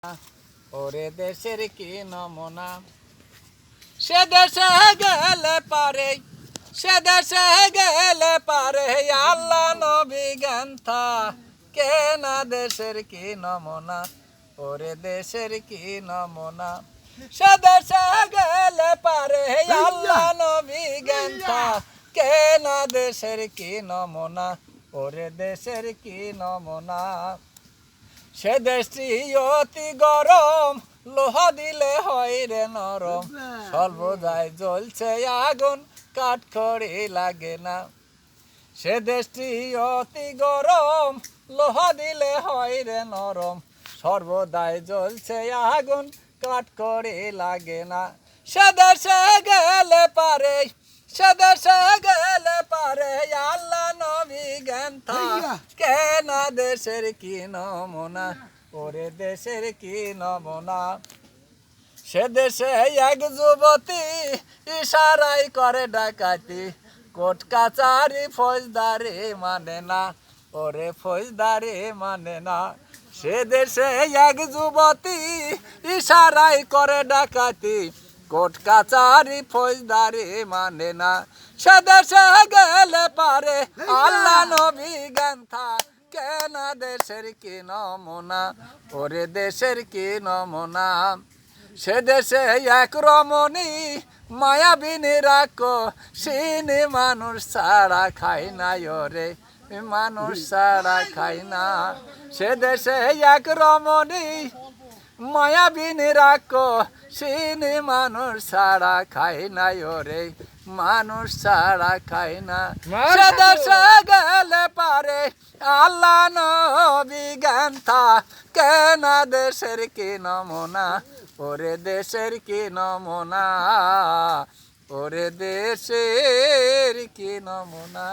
ওরে দেশের কি নমুনা, সে দেশে গেলে পারে, সে দেশে গেলে পারে আল্লাহ নবী জ্ঞানথা, কে না দেশের কি নমুনা, ওরে দেশের কি নমুনা, সে দেশে গেলে পারে আল্লাহ নবী জ্ঞানথা, কে না দেশের কি নমুনা, ওরে দেশের কি নমুনা। সে দেশটি অতি গরম, লোহা দিলে হয় রে নরম, সর্বদাই জ্বলছে আগুন, কাঠখড়ি লাগে না। সে দেশটি অতি গরম, লোহা দিলে হয় রে নরম, সর্বদাই জ্বলছে আগুন, কাঠখড়ি লাগে না। সে দেশে গেলে পারে, সে দেশে গেলে পারে আল্লাহ নবী জ্ঞানথা, কে না দেশের কি নমুনা, ওরে দেশের কি নমুনা। সে দেশে এক যুবতী ইশারাই করে ডাকাতি, কোর্ট কাচারি ফৌজদারি মানে না, ওরে ফৌজদারি মানে না। সে দেশে এক যুবতী ইশারাই করে ডাকাতি, কোর্ট কাচারি ফৌজদারি মানে না। সে দেশে গেলে পারে আল্লাহ নবী জ্ঞানথা, কে না দেশের কি নমুনা, ওরে দেশের কি নমুনা। সে দেশে এক রমণী মায়াবিনী রাখো, সিনি মানুষ ছাড়া খাই না, ওরে মানুষ ছাড়া খাই না। সে দেশে এক রমণী মায়াবিনী রাখো, সিনি মানুষ ছাড়া খাই না, ওরে মানুষ ছাড়া খাই না। সে দেশে গেলে পারে আল্লাহ নবী জ্ঞানথা, কে না দেশের কি নমুনা, ওরে দেশের কি নমুনা, ওরে দেশের কি নমুনা।